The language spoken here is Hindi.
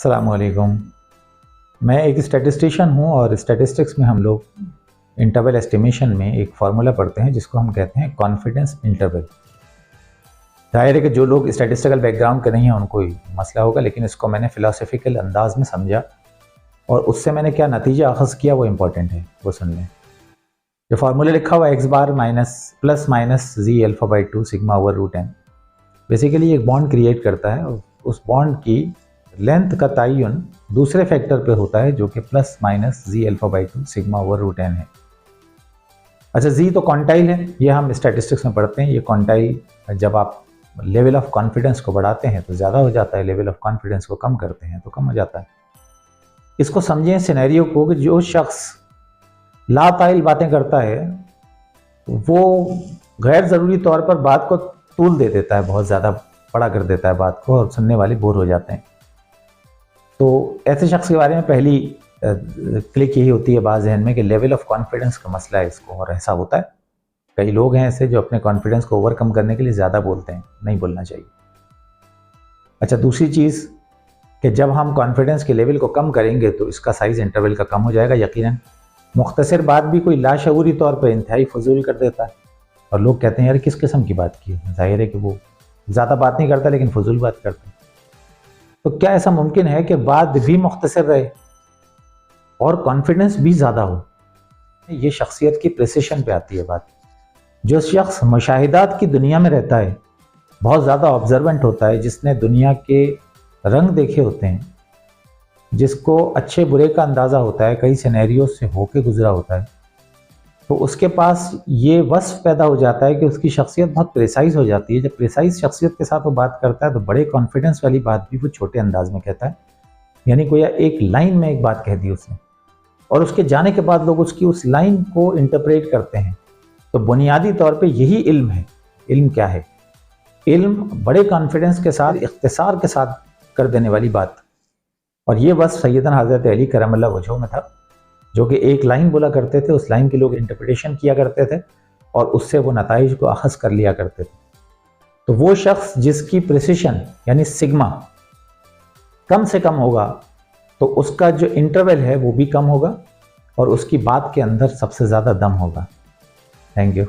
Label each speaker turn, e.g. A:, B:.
A: अस्सलामुअलैकुम। मैं एक स्टैटिस्टिशियन हूँ और स्टैटिस्टिक्स में हम लोग इंटरवल एस्टिमेशन में एक फार्मूला पढ़ते हैं जिसको हम कहते हैं कॉन्फिडेंस इंटरवल। जाहिर है कि जो लोग स्टैटिस्टिकल बैकग्राउंड के नहीं हैं उनको ही मसला होगा, लेकिन इसको मैंने फ़िलासफ़िकल अंदाज में समझा और उससे मैंने क्या नतीजा अखज़ किया वो इम्पॉर्टेंट है, वो सुन लें। जो फार्मूला लिखा हुआ x bar plus minus z alpha by 2 sigma over root n basically एक बॉन्ड क्रिएट करता है और उस बॉन्ड की लेंथ का तयन दूसरे फैक्टर पे होता है जो कि plus minus z alpha by 2 sigma over root n है। अच्छा, जी तो क्वांटाइल है, ये हम स्टैटिस्टिक्स में पढ़ते हैं। ये क्वांटाइल जब आप लेवल ऑफ कॉन्फिडेंस को बढ़ाते हैं तो ज़्यादा हो जाता है, लेवल ऑफ कॉन्फिडेंस को कम करते हैं तो कम हो जाता है। इसको समझें सिनेरियो को कि जो शख्स लाताइल बातें करता है वो गैर ज़रूरी तौर पर बात को तूल दे देता है, बहुत ज़्यादा बड़ा कर देता है बात को और सुनने वाले बोर हो जाते हैं। तो ऐसे शख्स के बारे में पहली क्लिक यही होती है बाज़ ज़हन में कि लेवल ऑफ कॉन्फिडेंस का मसला है इसको, और ऐसा होता है। कई लोग हैं ऐसे जो अपने कॉन्फिडेंस को ओवरकम करने के लिए ज़्यादा बोलते हैं, नहीं बोलना चाहिए। अच्छा, दूसरी चीज़ कि जब हम कॉन्फिडेंस के लेवल को कम करेंगे तो इसका साइज़ इंटरवल का कम हो जाएगा यकीनन। मुख्तसर बात भी कोई लाशऊरी तौर पर इंतहाई फजूल कर देता है और लोग कहते हैं यार किस किस्म की बात की है। जाहिर है कि वो ज़्यादा बात नहीं करता लेकिन फजूल बात करता है। तो क्या ऐसा मुमकिन है कि बात भी मुख्तसर रहे और कॉन्फिडेंस भी ज़्यादा हो? ये शख्सियत की प्रिसिशन पे आती है बात। जो शख्स मुशाहिदात की दुनिया में रहता है, बहुत ज़्यादा ऑब्जर्वेंट होता है, जिसने दुनिया के रंग देखे होते हैं, जिसको अच्छे बुरे का अंदाज़ा होता है, कई सिनेरियो से होके गुजरा होता है, तो उसके पास ये वस्फ पैदा हो जाता है कि उसकी शख्सियत बहुत प्रिसाइज हो जाती है। जब प्रिसाइज शख्सियत के साथ वो बात करता है तो बड़े कॉन्फिडेंस वाली बात भी वो छोटे अंदाज में कहता है, यानी कोई एक लाइन में एक बात कह दी उसने और उसके जाने के बाद लोग उसकी उस लाइन को इंटरप्रेट करते हैं। तो बुनियादी तौर पे यही इल्म है। इल्म क्या है? इल्म बड़े कॉन्फिडेंस के साथ, इख्तिसार के साथ कर देने वाली बात। और ये बस सैयदना हज़रत अली करमल्लाह वजहू में था, जो कि एक लाइन बोला करते थे, उस लाइन के लोग इंटरप्रिटेशन किया करते थे और उससे वो नताइज को अखज़ कर लिया करते थे। तो वो शख्स जिसकी प्रिसिशन यानी सिग्मा कम से कम होगा तो उसका जो इंटरवल है वो भी कम होगा और उसकी बात के अंदर सबसे ज़्यादा दम होगा। Thank you.